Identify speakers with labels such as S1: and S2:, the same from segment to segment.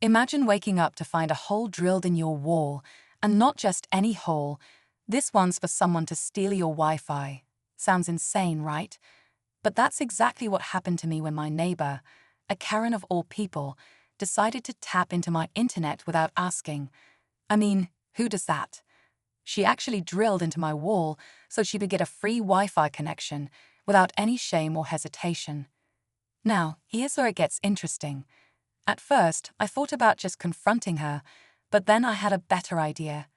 S1: Imagine waking up to find a hole drilled in your wall, and not just any hole. This one's for someone to steal your Wi-Fi. Sounds insane, right? But that's exactly what happened to me when my neighbor, a Karen of all people, decided to tap into my internet without asking. I mean, who does that? She actually drilled into my wall so she could get a free Wi-Fi connection without any shame or hesitation. Now, here's where it gets interesting. At first, I thought about just confronting her, but then I had a better idea.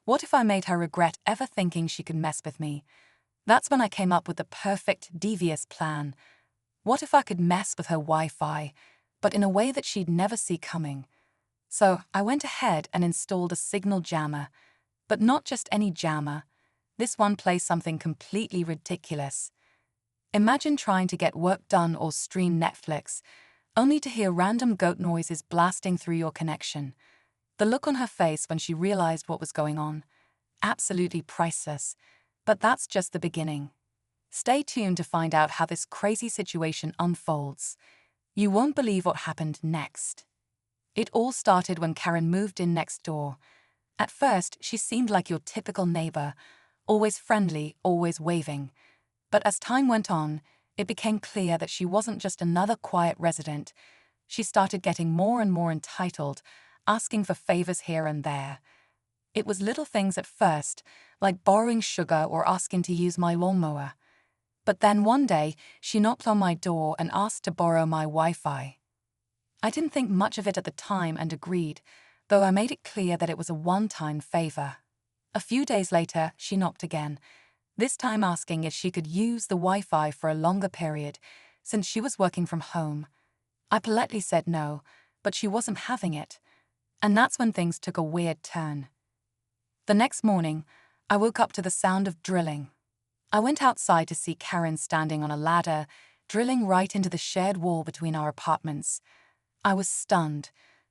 S1: What if I made her regret ever thinking she could mess with me? That's when I came up with the perfect, devious plan. What if I could mess with her Wi-Fi, but in a way that she'd never see coming? So I went ahead and installed a signal jammer. But not just any jammer. This one plays something completely ridiculous. Imagine trying to get work done or stream Netflix, only to hear random goat noises blasting through your connection. The look on her face when she realized what was going on. Absolutely priceless. But that's just the beginning. Stay tuned to find out how this crazy situation unfolds. You won't believe what happened next. It all started when Karen moved in next door. At first, she seemed like your typical neighbor, always friendly, always waving. But as time went on, it became clear that she wasn't just another quiet resident. She started getting more and more entitled, asking for favors here and there. It was little things at first, like borrowing sugar or asking to use my lawnmower. But then one day, she knocked on my door and asked to borrow my Wi-Fi. I didn't think much of it at the time and agreed, though I made it clear that it was a one-time favor. A few days later, she knocked again, this time asking if she could use the Wi-Fi for a longer period, since she was working from home. I politely said no, but she wasn't having it. And that's when things took a weird turn. The next morning, I woke up to the sound of drilling. I went outside to see Karen standing on a ladder, drilling right into the shared wall between our apartments. I was stunned.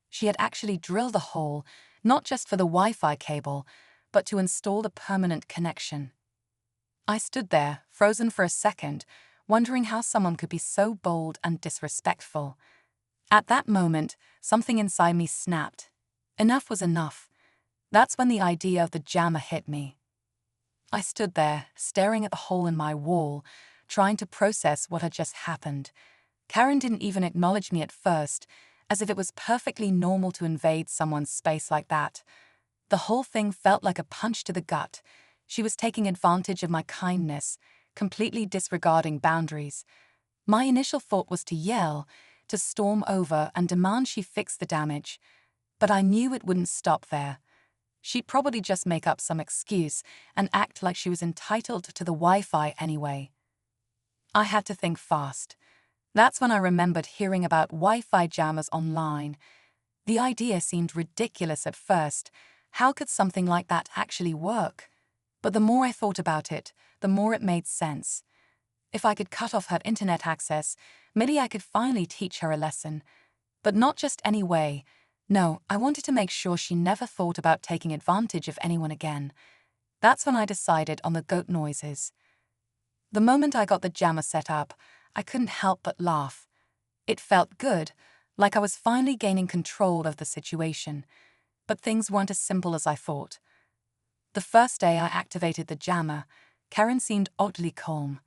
S1: She had actually drilled a hole, not just for the Wi-Fi cable, but to install a permanent connection. I stood there, frozen for a second, wondering how someone could be so bold and disrespectful. At that moment, something inside me snapped. Enough was enough. That's when the idea of the jammer hit me. I stood there, staring at the hole in my wall, trying to process what had just happened. Karen didn't even acknowledge me at first, as if it was perfectly normal to invade someone's space like that. The whole thing felt like a punch to the gut. She was taking advantage of my kindness, completely disregarding boundaries. My initial thought was to yell, to storm over and demand she fix the damage. But I knew it wouldn't stop there. She'd probably just make up some excuse and act like she was entitled to the Wi-Fi anyway. I had to think fast. That's when I remembered hearing about Wi-Fi jammers online. The idea seemed ridiculous at first. How could something like that actually work? But the more I thought about it, the more it made sense. If I could cut off her internet access, maybe I could finally teach her a lesson. But not just any way. No, I wanted to make sure she never thought about taking advantage of anyone again. That's when I decided on the goat noises. The moment I got the jammer set up, I couldn't help but laugh. It felt good, like I was finally gaining control of the situation. But things weren't as simple as I thought. The first day I activated the jammer, Karen seemed oddly calm.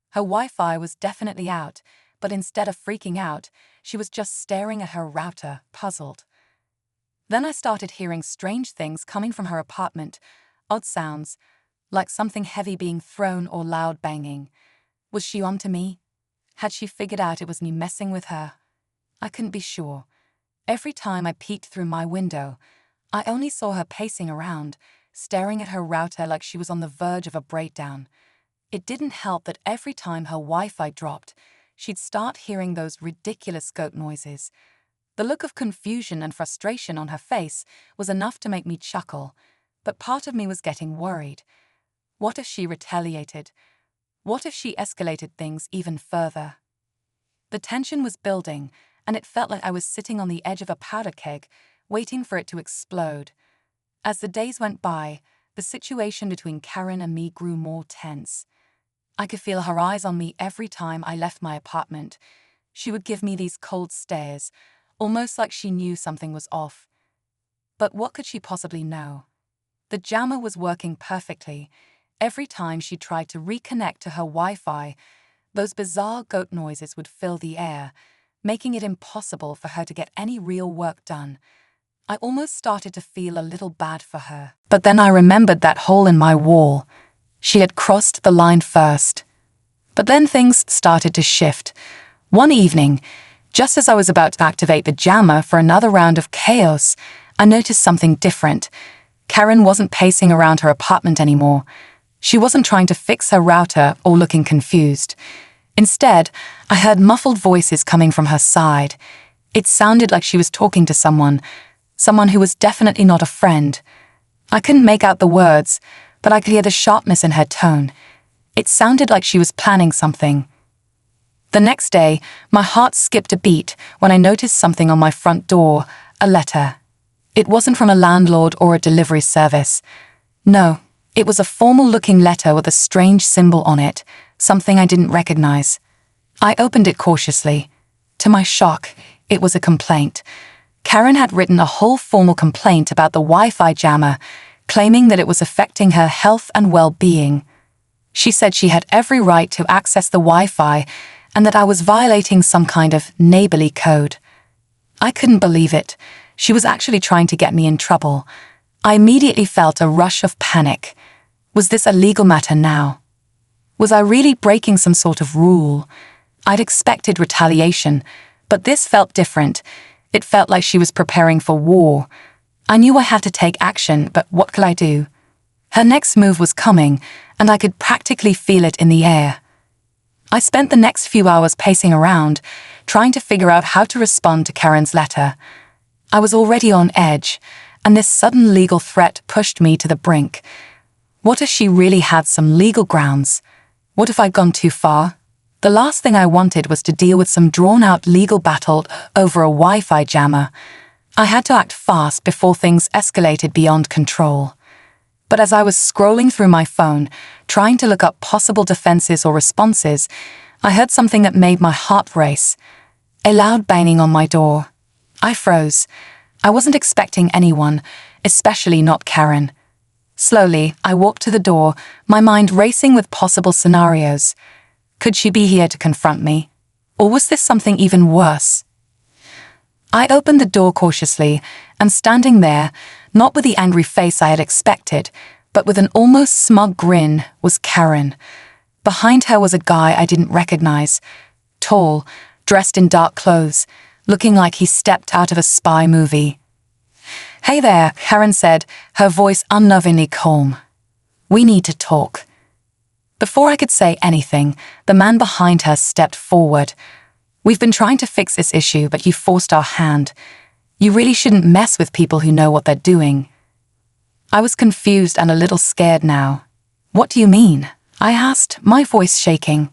S1: Her Wi-Fi was definitely out, but instead of freaking out, she was just staring at her router, puzzled. Then I started hearing strange things coming from her apartment, odd sounds, like something heavy being thrown or loud banging. Was she onto me? Had she figured out it was me messing with her? I couldn't be sure. Every time I peeked through my window, I only saw her pacing around, staring at her router like she was on the verge of a breakdown. It didn't help that every time her Wi-Fi dropped, she'd start hearing those ridiculous goat noises. The look of confusion and frustration on her face was enough to make me chuckle, but part of me was getting worried. What if she retaliated? What if she escalated things even further? The tension was building, and it felt like I was sitting on the edge of a powder keg, waiting for it to explode. As the days went by, the situation between Karen and me grew more tense. I could feel her eyes on me every time I left my apartment. She would give me these cold stares, almost like she knew something was off. But what could she possibly know? The jammer was working perfectly. Every time she tried to reconnect to her Wi-Fi, those bizarre goat noises would fill the air, making it impossible for her to get any real work done. I almost started to feel a little bad for her. But then I remembered that hole in my wall. She had crossed the line first. But then things started to shift. One evening, just as I was about to activate the jammer for another round of chaos, I noticed something different. Karen wasn't pacing around her apartment anymore. She wasn't trying to fix her router or looking confused. Instead, I heard muffled voices coming from her side. It sounded like she was talking to someone who was definitely not a friend. I couldn't make out the words, but I could hear the sharpness in her tone. It sounded like she was planning something. The next day, my heart skipped a beat when I noticed something on my front door, a letter. It wasn't from a landlord or a delivery service. No, it was a formal-looking letter with a strange symbol on it, something I didn't recognize. I opened it cautiously. To my shock, it was a complaint. Karen had written a whole formal complaint about the Wi-Fi jammer, claiming that it was affecting her health and well-being. She said she had every right to access the Wi-Fi and that I was violating some kind of neighborly code. I couldn't believe it. She was actually trying to get me in trouble. I immediately felt a rush of panic. Was this a legal matter now? Was I really breaking some sort of rule? I'd expected retaliation, but this felt different. It felt like she was preparing for war. I knew I had to take action, but what could I do? Her next move was coming, and I could practically feel it in the air. I spent the next few hours pacing around, trying to figure out how to respond to Karen's letter. I was already on edge, and this sudden legal threat pushed me to the brink. What if she really had some legal grounds? What if I'd gone too far? The last thing I wanted was to deal with some drawn-out legal battle over a Wi-Fi jammer. I had to act fast before things escalated beyond control. But as I was scrolling through my phone, trying to look up possible defenses or responses, I heard something that made my heart race. A loud banging on my door. I froze. I wasn't expecting anyone, especially not Karen. Slowly, I walked to the door, my mind racing with possible scenarios. Could she be here to confront me? Or was this something even worse? I opened the door cautiously, and standing there, not with the angry face I had expected, but with an almost smug grin, was Karen. Behind her was a guy I didn't recognize. Tall, dressed in dark clothes, looking like he stepped out of a spy movie. "Hey there," Karen said, her voice unnervingly calm. "We need to talk." Before I could say anything, the man behind her stepped forward. "We've been trying to fix this issue, but you forced our hand. You really shouldn't mess with people who know what they're doing." I was confused and a little scared now. "What do you mean?" I asked, my voice shaking.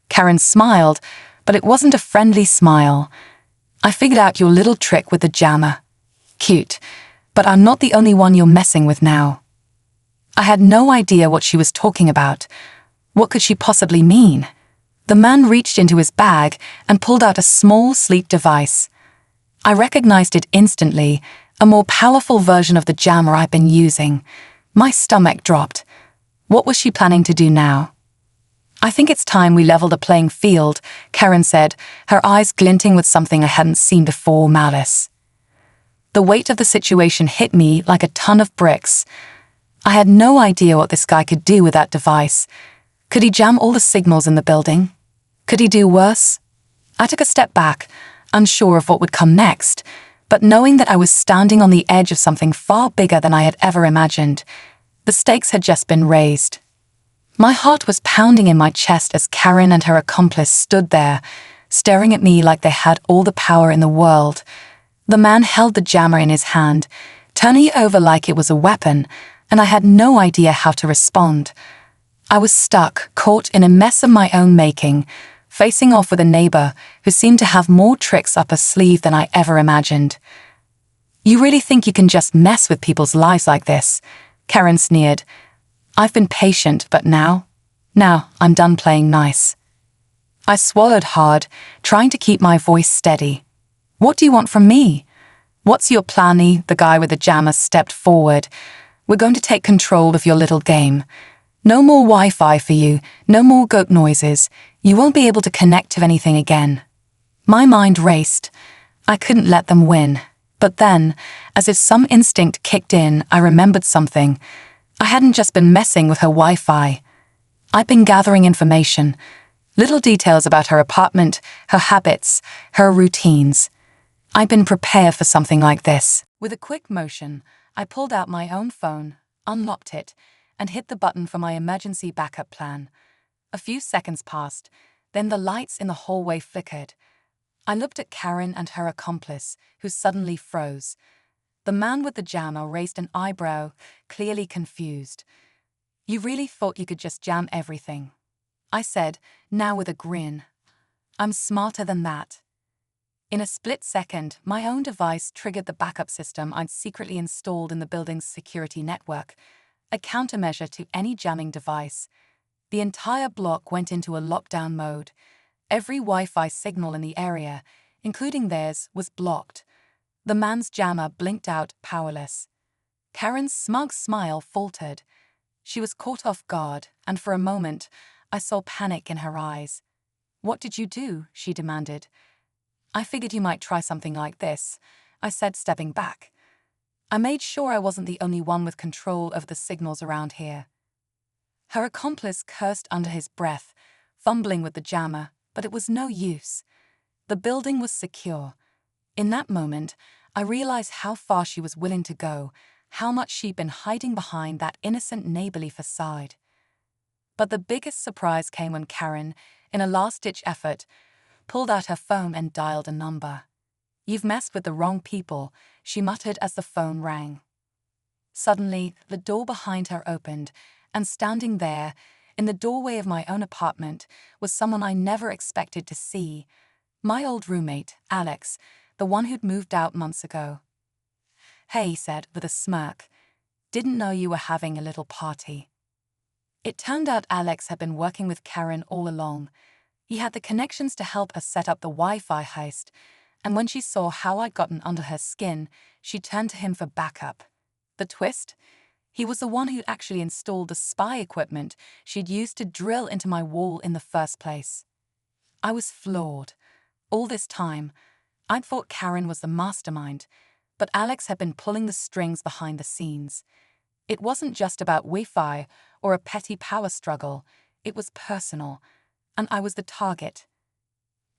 S1: Karen smiled, but it wasn't a friendly smile. "I figured out your little trick with the jammer. Cute, but I'm not the only one you're messing with now." I had no idea what she was talking about. What could she possibly mean? The man reached into his bag and pulled out a small, sleek device. I recognized it instantly, a more powerful version of the jammer I'd been using. My stomach dropped. What was she planning to do now? "I think it's time we level the playing field," Karen said, her eyes glinting with something I hadn't seen before, malice. The weight of the situation hit me like a ton of bricks. I had no idea what this guy could do with that device. Could he jam all the signals in the building? Could he do worse? I took a step back, unsure of what would come next, but knowing that I was standing on the edge of something far bigger than I had ever imagined. The stakes had just been raised. My heart was pounding in my chest as Karen and her accomplice stood there, staring at me like they had all the power in the world. The man held the jammer in his hand, turning it over like it was a weapon, and I had no idea how to respond. I was stuck, caught in a mess of my own making, facing off with a neighbor who seemed to have more tricks up her sleeve than I ever imagined. "You really think you can just mess with people's lives like this?" Karen sneered. "I've been patient, but now I'm done playing nice." I swallowed hard, trying to keep my voice steady. "What do you want from me?" "What's your planny?" The guy with the jammer stepped forward. "We're going to take control of your little game. No more Wi-Fi for you, no more goat noises. You won't be able to connect to anything again." My mind raced. I couldn't let them win. But then, as if some instinct kicked in, I remembered something. I hadn't just been messing with her Wi-Fi. I'd been gathering information, little details about her apartment, her habits, her routines. I'd been prepared for something like this. With a quick motion, I pulled out my own phone, unlocked it, and hit the button for my emergency backup plan. A few seconds passed, then the lights in the hallway flickered. I looked at Karen and her accomplice, who suddenly froze. The man with the jammer raised an eyebrow, clearly confused. "You really thought you could just jam everything?" I said, now with a grin. "I'm smarter than that." In a split second, my own device triggered the backup system I'd secretly installed in the building's security network, a countermeasure to any jamming device. The entire block went into a lockdown mode. Every Wi-Fi signal in the area, including theirs, was blocked. The man's jammer blinked out, powerless. Karen's smug smile faltered. She was caught off guard, and for a moment, I saw panic in her eyes. "What did you do?" she demanded. "I figured you might try something like this," I said, stepping back. "I made sure I wasn't the only one with control over the signals around here." Her accomplice cursed under his breath, fumbling with the jammer, but it was no use. The building was secure. In that moment, I realized how far she was willing to go, how much she'd been hiding behind that innocent neighborly facade. But the biggest surprise came when Karen, in a last-ditch effort, pulled out her phone and dialed a number. "You've messed with the wrong people," she muttered as the phone rang. Suddenly, the door behind her opened, and standing there, in the doorway of my own apartment, was someone I never expected to see. My old roommate, Alex, the one who'd moved out months ago. "Hey," he said with a smirk. "Didn't know you were having a little party." It turned out Alex had been working with Karen all along. He had the connections to help us set up the Wi-Fi heist, and when she saw how I'd gotten under her skin, she turned to him for backup. The twist? He was the one who'd actually installed the spy equipment she'd used to drill into my wall in the first place. I was floored. All this time, I'd thought Karen was the mastermind, but Alex had been pulling the strings behind the scenes. It wasn't just about Wi-Fi or a petty power struggle, it was personal, and I was the target.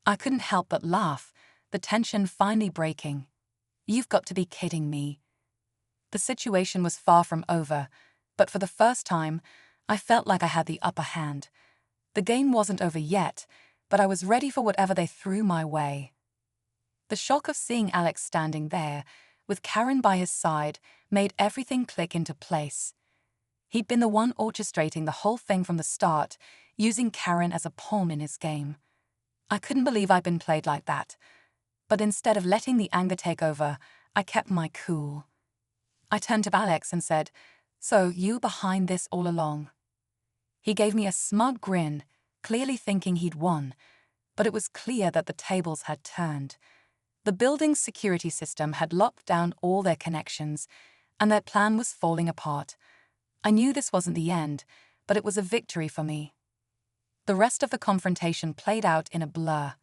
S1: I couldn't help but laugh, the tension finally breaking. "You've got to be kidding me." The situation was far from over, but for the first time, I felt like I had the upper hand. The game wasn't over yet, but I was ready for whatever they threw my way. The shock of seeing Alex standing there, with Karen by his side, made everything click into place. He'd been the one orchestrating the whole thing from the start, using Karen as a pawn in his game. I couldn't believe I'd been played like that. But instead of letting the anger take over, I kept my cool. I turned to Alex and said, "So you were behind this all along?" He gave me a smug grin, clearly thinking he'd won, but it was clear that the tables had turned. The building's security system had locked down all their connections, and their plan was falling apart. I knew this wasn't the end, but it was a victory for me. The rest of the confrontation played out in a blur.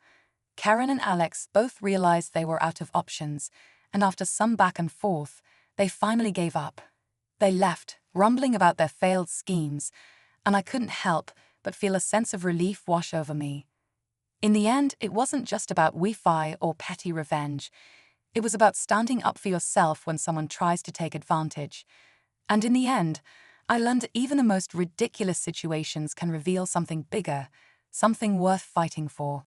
S1: Karen and Alex both realized they were out of options, and after some back and forth, they finally gave up. They left, rumbling about their failed schemes, and I couldn't help but feel a sense of relief wash over me. In the end, it wasn't just about Wi-Fi or petty revenge. It was about standing up for yourself when someone tries to take advantage. And in the end, I learned that even the most ridiculous situations can reveal something bigger, something worth fighting for.